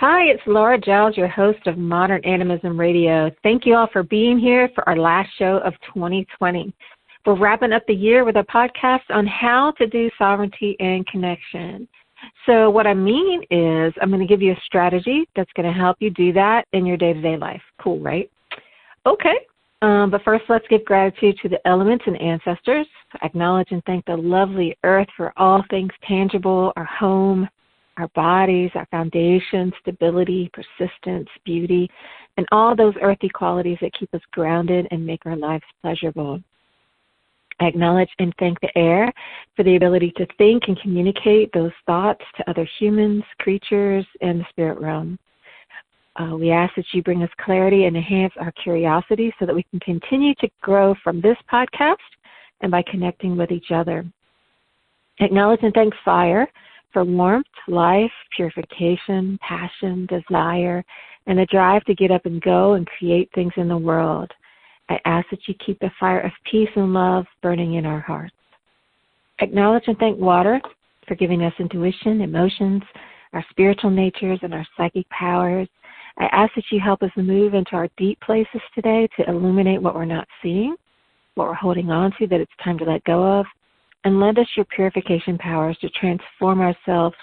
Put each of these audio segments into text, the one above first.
Hi, it's Laura Giles, your host of Modern Animism Radio. Thank you all for being here for our last show of 2020. We're wrapping up the year with a podcast on how to do sovereignty and connection. So what I mean is I'm going to give you a strategy that's going to help you do that in your day-to-day life. Cool, right? Okay. But first, let's give gratitude to the elements and ancestors. Acknowledge and thank the lovely earth for all things tangible, our home, our bodies, our foundation, stability, persistence, beauty, and all those earthy qualities that keep us grounded and make our lives pleasurable. I acknowledge and thank the air for the ability to think and communicate those thoughts to other humans, creatures, and the spirit realm. We ask that you bring us clarity and enhance our curiosity so that we can continue to grow from this podcast and by connecting with each other. Acknowledge and thank fire for warmth, life, purification, passion, desire, and the drive to get up and go and create things in the world. I ask that you keep the fire of peace and love burning in our hearts. Acknowledge and thank water for giving us intuition, emotions, our spiritual natures, and our psychic powers. I ask that you help us move into our deep places today to illuminate what we're not seeing, what we're holding on to that it's time to let go of, and lend us your purification powers to transform ourselves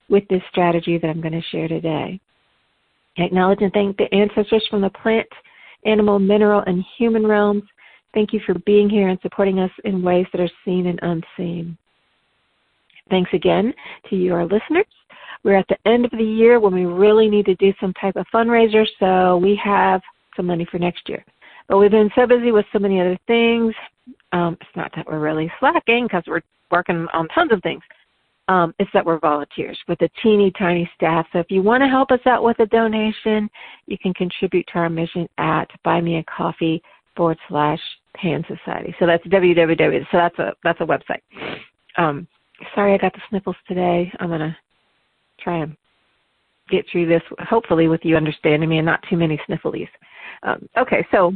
with this strategy that I'm going to share today. I acknowledge and thank the ancestors from the plant, animal, mineral, and human realms. Thank you for being here and supporting us in ways that are seen and unseen. Thanks again to you, our listeners. We're at the end of the year when we really need to do some type of fundraiser, so we have some money for next year. But we've been so busy with so many other things. It's not that we're really slacking because we're working on tons of things. It's that we're volunteers with a teeny tiny staff. So if you want to help us out with a donation, you can contribute to our mission at buymeacoffee.com/Pan Society. So that's www. So that's a website. Sorry, I got the sniffles today. I'm going to try and get through this, hopefully with you understanding me and not too many snifflies. Okay, so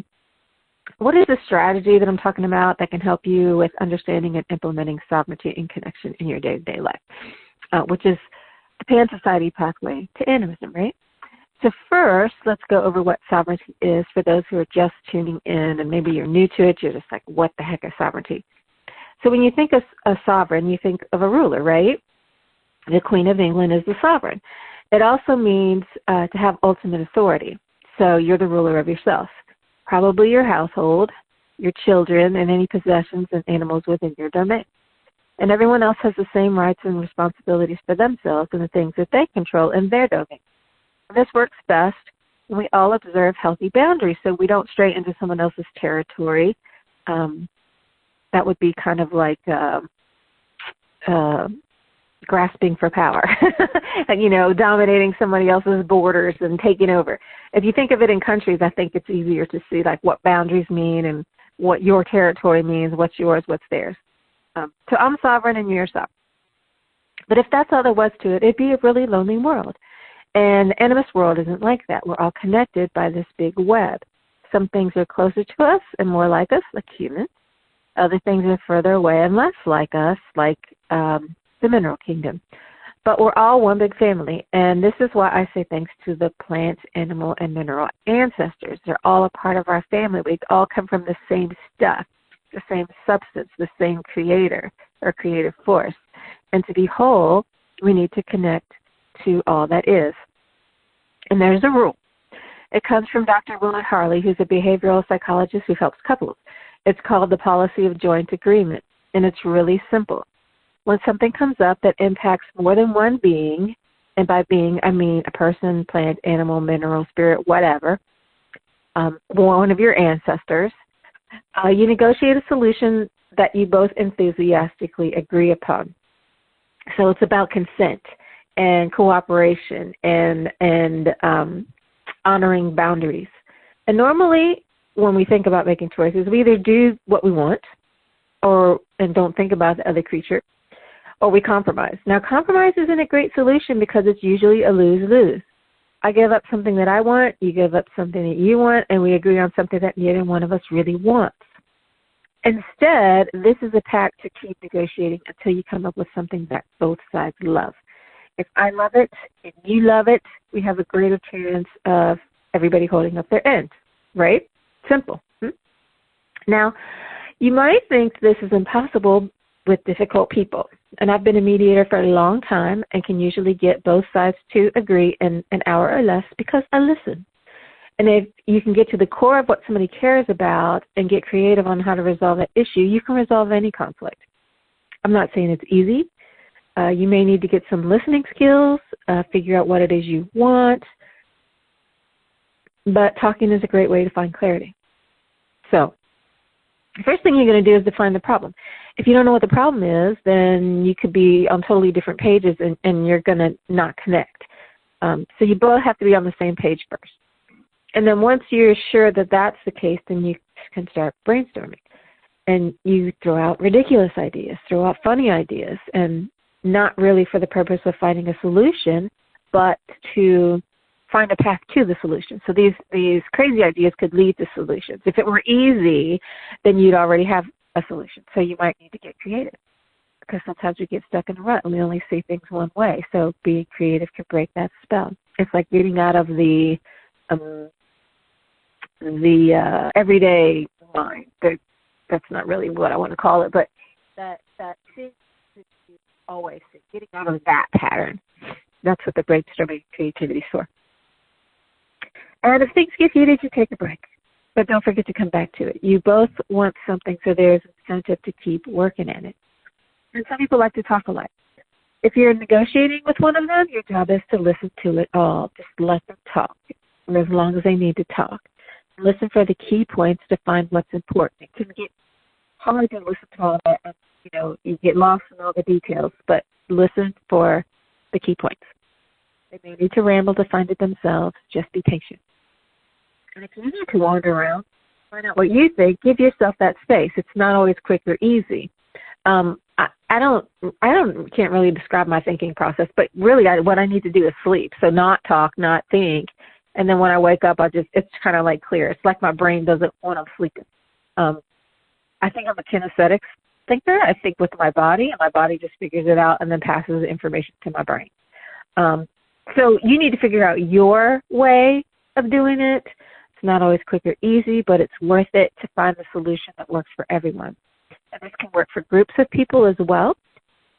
what is the strategy that I'm talking about that can help you with understanding and implementing sovereignty and connection in your day-to-day life, which is the Pan Society pathway to animism, right? So first, let's go over what sovereignty is for those who are just tuning in, and maybe you're new to it. You're just like, what the heck is sovereignty? So when you think of a sovereign, you think of a ruler, right? The Queen of England is the sovereign. It also means to have ultimate authority. So you're the ruler of yourself. Probably your household, your children, and any possessions and animals within your domain. And everyone else has the same rights and responsibilities for themselves and the things that they control in their domain. This works best when we all observe healthy boundaries so we don't stray into someone else's territory. That would be kind of like grasping for power, dominating somebody else's borders and taking over. If you think of it in countries, I think it's easier to see like what boundaries mean and what your territory means, what's yours, what's theirs. So I'm sovereign and you're sovereign. But if that's all there was to it, it'd be a really lonely world. And the animist world isn't like that. We're all connected by this big web. Some things are closer to us and more like us, like humans. Other things are further away and less like us, like the mineral kingdom. But we're all one big family, and this is why I say thanks to the plant, animal, and mineral ancestors. They're all a part of our family. We all come from the same stuff, the same substance, the same creator or creative force. And to be whole, we need to connect to all that is. And there's a rule. It comes from Dr. Willard Harley, who's a behavioral psychologist who helps couples. It's called the policy of joint agreement, and it's really simple. When something comes up that impacts more than one being, and by being I mean a person, plant, animal, mineral, spirit, whatever, one of your ancestors, you negotiate a solution that you both enthusiastically agree upon. So it's about consent and cooperation and honoring boundaries. And normally when we think about making choices, we either do what we want and don't think about the other creature, or we compromise. Now, compromise isn't a great solution because it's usually a lose-lose. I give up something that I want, you give up something that you want, and we agree on something that neither one of us really wants. Instead, this is a pact to keep negotiating until you come up with something that both sides love. If I love it and you love it, we have a greater chance of everybody holding up their end, right? Simple. Now, you might think this is impossible with difficult people. And I've been a mediator for a long time and can usually get both sides to agree in an hour or less because I listen. And if you can get to the core of what somebody cares about and get creative on how to resolve that issue, you can resolve any conflict. I'm not saying it's easy. You may need to get some listening skills, figure out what it is you want, but talking is a great way to find clarity. So the first thing you're going to do is define the problem. If you don't know what the problem is, then you could be on totally different pages and you're going to not connect. So you both have to be on the same page first. And then once you're sure that that's the case, then you can start brainstorming. And you throw out ridiculous ideas, throw out funny ideas, and not really for the purpose of finding a solution, but to find a path to the solution. So these crazy ideas could lead to solutions. If it were easy, then you'd already have a solution. So you might need to get creative because sometimes we get stuck in a rut and we only see things one way. So being creative can break that spell. It's like getting out of the everyday mind. That's not really what I want to call it, but that thing that you always see, getting out of that pattern. That's what the brainstorming creativity is for. And if things get heated, you take a break. But don't forget to come back to it. You both want something, so there's incentive to keep working at it. And some people like to talk a lot. If you're negotiating with one of them, your job is to listen to it all. Just let them talk, and as long as they need to talk. Listen for the key points to find what's important. It can get hard to listen to all that, and you get lost in all the details, but listen for the key points. They may need to ramble to find it themselves. Just be patient. And if you need to wander around, find out what you think, give yourself that space. It's not always quick or easy. Can't really describe my thinking process, but really what I need to do is sleep. So not talk, not think. And then when I wake up, it's kind of like clear. It's like my brain doesn't want I'm sleeping. I think I'm a kinesthetic thinker. I think with my body, and my body just figures it out and then passes the information to my brain. So you need to figure out your way of doing it. It's not always quick or easy, but it's worth it to find the solution that works for everyone. And this can work for groups of people as well,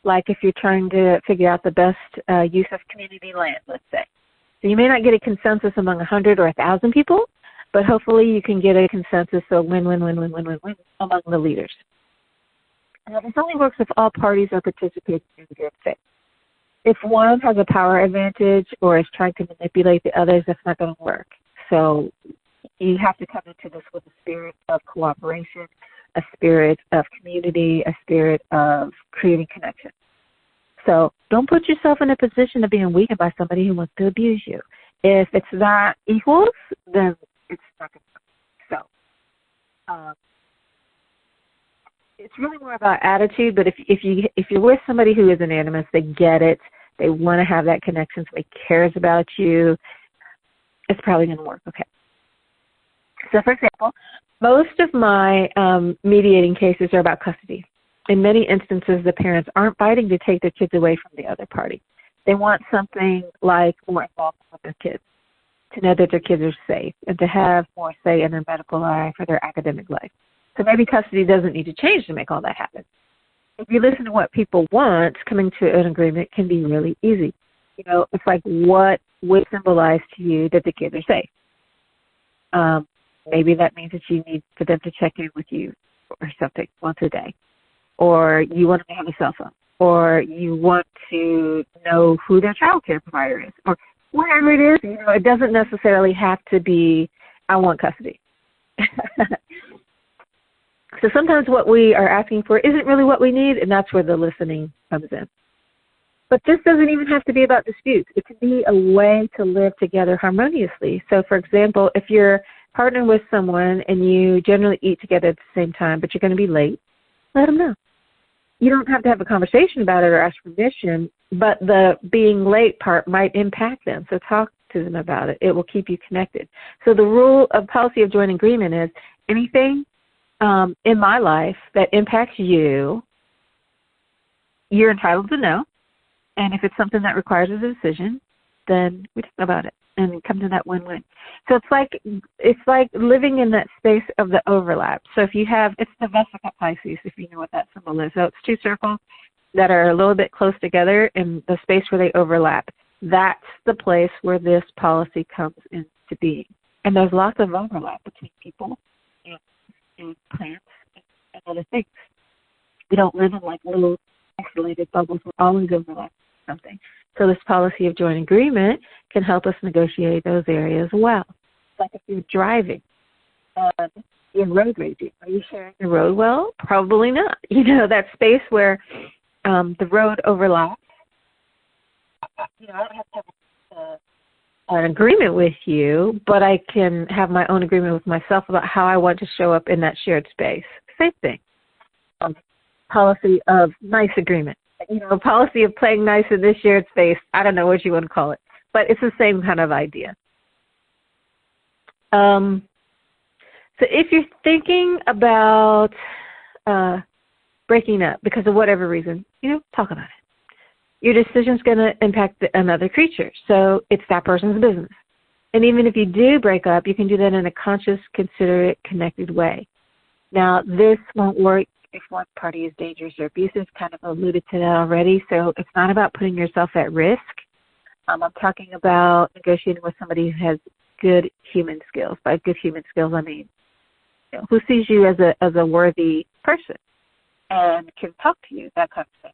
like if you're trying to figure out the best use of community land, let's say. So you may not get a consensus among 100 or 1,000 people, but hopefully you can get a consensus, so win-win-win-win-win-win among the leaders. Now, this only works if all parties are participating in good faith. If one has a power advantage or is trying to manipulate the others, that's not going to work. So you have to come into this with a spirit of cooperation, a spirit of community, a spirit of creating connection. So don't put yourself in a position of being weakened by somebody who wants to abuse you. If it's not equals, then it's not going to work. So it's really more about attitude, but if you're with somebody who is an animist, they get it, they want to have that connection, somebody cares about you, it's probably going to work okay. So, for example, most of my mediating cases are about custody. In many instances, the parents aren't fighting to take their kids away from the other party. They want something like more involvement with their kids, to know that their kids are safe, and to have more say in their medical life or their academic life. So maybe custody doesn't need to change to make all that happen. If you listen to what people want, coming to an agreement can be really easy. It's like, what would symbolize to you that the kids are safe? Maybe that means that you need for them to check in with you or something once a day. Or you want them to have a cell phone. Or you want to know who their child care provider is. Or whatever it is, it doesn't necessarily have to be, I want custody. So sometimes what we are asking for isn't really what we need, and that's where the listening comes in. But this doesn't even have to be about disputes. It can be a way to live together harmoniously. So, for example, if you're partnering with someone and you generally eat together at the same time, but you're going to be late, let them know. You don't have to have a conversation about it or ask permission, but the being late part might impact them. So talk to them about it. It will keep you connected. So the rule of policy of joint agreement is anything in my life that impacts you, you're entitled to know. And if it's something that requires a decision, then we talk about it and come to that win-win. So it's like living in that space of the overlap. So if you have, it's the Vesica Pisces, if you know what that symbol is. So it's two circles that are a little bit close together in the space where they overlap. That's the place where this policy comes into being. And there's lots of overlap between people and plants and other things. We don't live in like little isolated bubbles. We're always overlapping something. So this policy of joint agreement can help us negotiate those areas well. It's like if you're driving, you're road raging. Are you sharing the road well? Probably not. You know, that space where the road overlaps. You know, I don't have to have an agreement with you, but I can have my own agreement with myself about how I want to show up in that shared space. Same thing. Policy of nice agreement. You know, policy of playing nice in this shared space. I don't know what you want to call it, but it's the same kind of idea. So if you're thinking about breaking up because of whatever reason, you know, talk about it. Your decision's going to impact another creature, so it's that person's business. And even if you do break up, you can do that in a conscious, considerate, connected way. Now, this won't work if one party is dangerous or abusive. Kind of alluded to that already. So it's not about putting yourself at risk. I'm talking about negotiating with somebody who has good human skills. By good human skills, I mean, you know, who sees you as a worthy person and can talk to you, that kind of thing.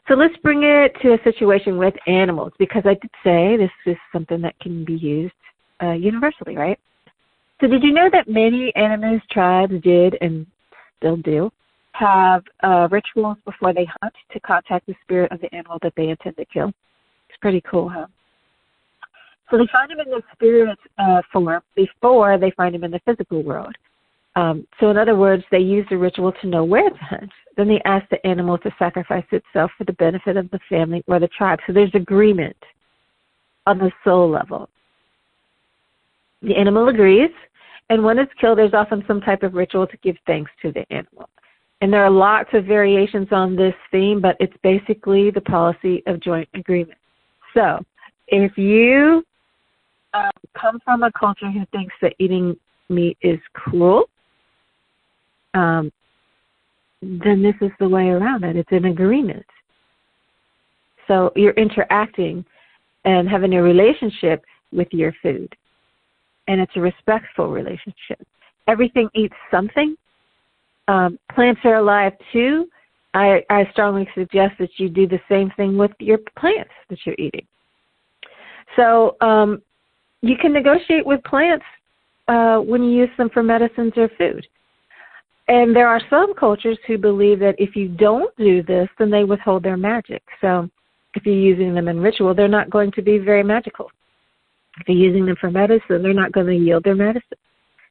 So let's bring it to a situation with animals, because I did say this is something that can be used universally, right? So did you know that many Animist tribes did and still do have rituals before they hunt to contact the spirit of the animal that they intend to kill? It's pretty cool, huh? So they find him in the spirit form before they find him in the physical world. So in other words, they use the ritual to know where to hunt. Then they ask the animal to sacrifice itself for the benefit of the family or the tribe. So there's agreement on the soul level. The animal agrees, and when it's killed, there's often some type of ritual to give thanks to the animal. And there are lots of variations on this theme, but it's basically the policy of joint agreement. So if you come from a culture who thinks that eating meat is cruel, then this is the way around it. It's an agreement. So you're interacting and having a relationship with your food. And it's a respectful relationship. Everything eats something. Plants are alive too. I strongly suggest that you do the same thing with your plants that you're eating. So you can negotiate with plants when you use them for medicines or food. And there are some cultures who believe that if you don't do this, then they withhold their magic. So if you're using them in ritual, they're not going to be very magical. If you're using them for medicine, they're not going to yield their medicine.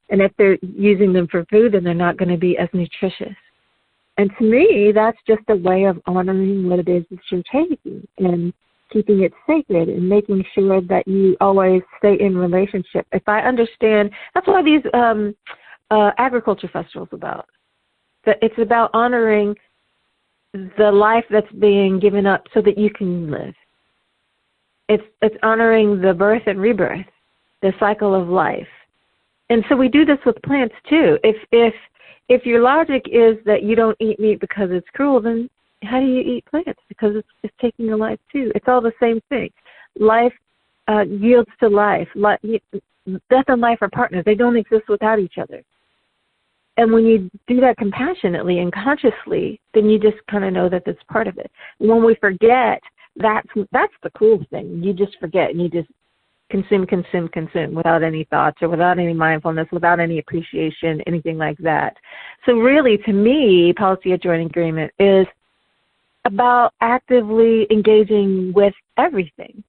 And if they're using them for food, then they're not going to be as nutritious. And to me, that's just a way of honoring what it is that you're taking and keeping it sacred and making sure that you always stay in relationship. If I understand, that's why these agriculture festivals about. It's about honoring the life that's being given up so that you can live. It's honoring the birth and rebirth, the cycle of life. And so we do this with plants too. If your logic is that you don't eat meat because it's cruel, then how do you eat plants? Because it's taking a life too. It's all the same thing. Life yields to life. Death and life are partners. They don't exist without each other. And when you do that compassionately and consciously, then you just kind of know that that's part of it. When we forget, that's the cool thing. You just forget and you just consume without any thoughts or without any mindfulness, without any appreciation, anything like that. So really, to me, policy of joint agreement is about actively engaging with everything.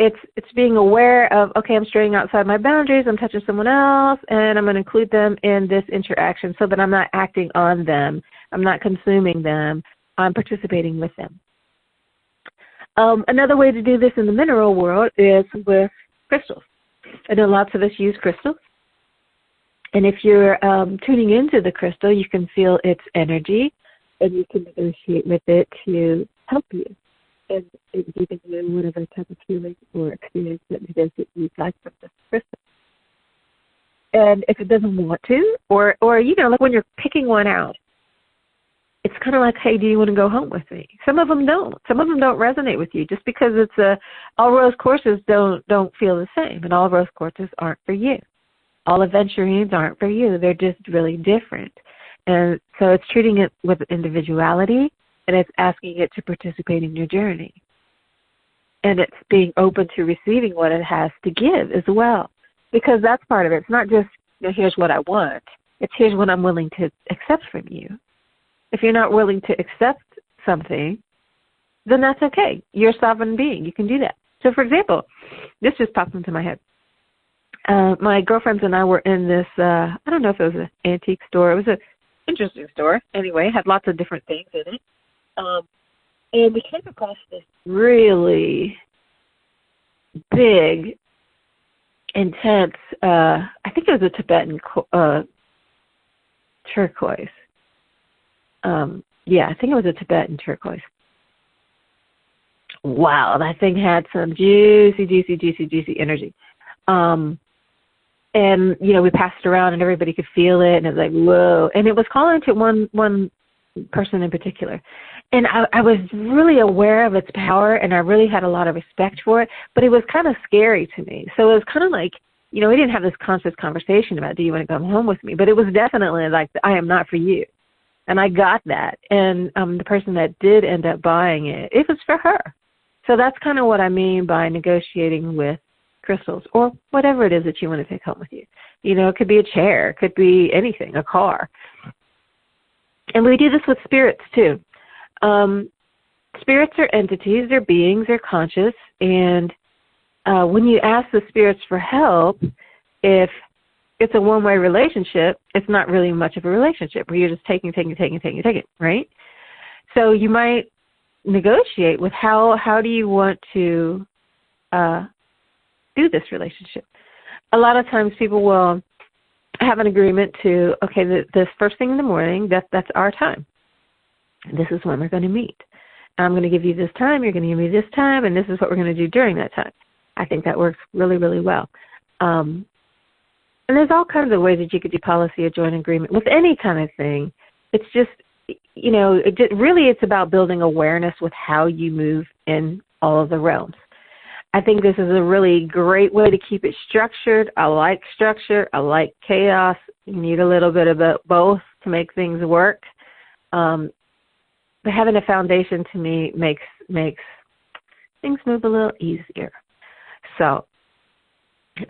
It's being aware of, okay, I'm straying outside my boundaries, I'm touching someone else, and I'm going to include them in this interaction so that I'm not acting on them, I'm not consuming them, I'm participating with them. Another way to do this in the mineral world is with crystals. I know lots of us use crystals. And if you're tuning into the crystal, you can feel its energy, and you can negotiate with it to help you. and giving you whatever type of feeling or experience that it is that you'd like from this crystal. And if it doesn't want to, or like when you're picking one out, it's kind of like, hey, do you want to go home with me? Some of them don't. Some of them don't resonate with you just because all rose courses don't feel the same, and all rose courses aren't for you. All aventurines aren't for you. They're just really different. And so it's treating it with individuality, and it's asking it to participate in your journey. And it's being open to receiving what it has to give as well, because that's part of it. It's not just, here's what I want. It's here's what I'm willing to accept from you. If you're not willing to accept something, then that's okay. You're a sovereign being. You can do that. So, for example, this just popped into my head. My girlfriends and I were in this, I don't know if it was an antique store. It was an interesting store. Anyway, had lots of different things in it. And we came across this really big, intense, I think it was a Tibetan turquoise. I think it was a Tibetan turquoise. Wow, that thing had some juicy energy. And, we passed it around and everybody could feel it, and it was like, whoa. And it was calling to one person in particular. And I was really aware of its power, and I really had a lot of respect for it, but it was kind of scary to me. So it was kind of like, we didn't have this conscious conversation about, do you want to come home with me? But it was definitely like, I am not for you. And I got that. And the person that did end up buying it, it was for her. So that's kind of what I mean by negotiating with crystals, or whatever it is that you want to take home with you. It could be a chair, it could be anything, a car. And we do this with spirits too. Spirits are entities, they're beings, they're conscious, and when you ask the spirits for help, if it's a one-way relationship, it's not really much of a relationship where you're just taking, right? So you might negotiate with how do you want to do this relationship. A lot of times people will have an agreement to, okay, this first thing in the morning, that's our time. This is when we're going to meet. I'm going to give you this time, you're going to give me this time, and this is what we're going to do during that time. I think that works really, really well. And there's all kinds of ways that you could do policy or joint agreement with any kind of thing. It's just, it's about building awareness with how you move in all of the realms. I think this is a really great way to keep it structured. I like structure. I like chaos. You need a little bit of both to make things work. But having a foundation, to me, makes things move a little easier. So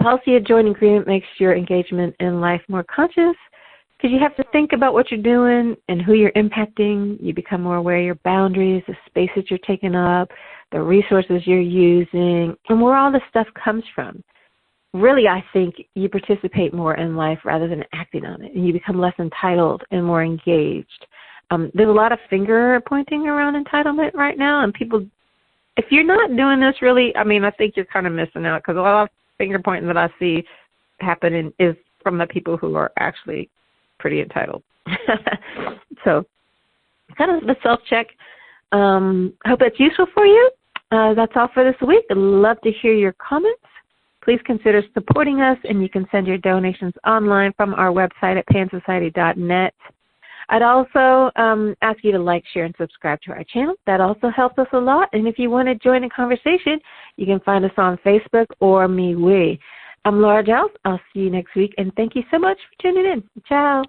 policy of joint agreement makes your engagement in life more conscious, because you have to think about what you're doing and who you're impacting. You become more aware of your boundaries, the space that you're taking up, the resources you're using, and where all this stuff comes from. Really, I think you participate more in life rather than acting on it, and you become less entitled and more engaged. There's a lot of finger pointing around entitlement right now, and people, if you're not doing this really, I think you're kind of missing out, because a lot of finger pointing that I see happening is from the people who are actually pretty entitled. So kind of the self-check. Hope that's useful for you. That's all for this week. I'd love to hear your comments. Please consider supporting us, and you can send your donations online from our website at pansociety.net. I'd also ask you to like, share, and subscribe to our channel. That also helps us a lot. And if you want to join a conversation, you can find us on Facebook or MeWe. I'm Laura Giles. I'll see you next week, and thank you so much for tuning in. Ciao.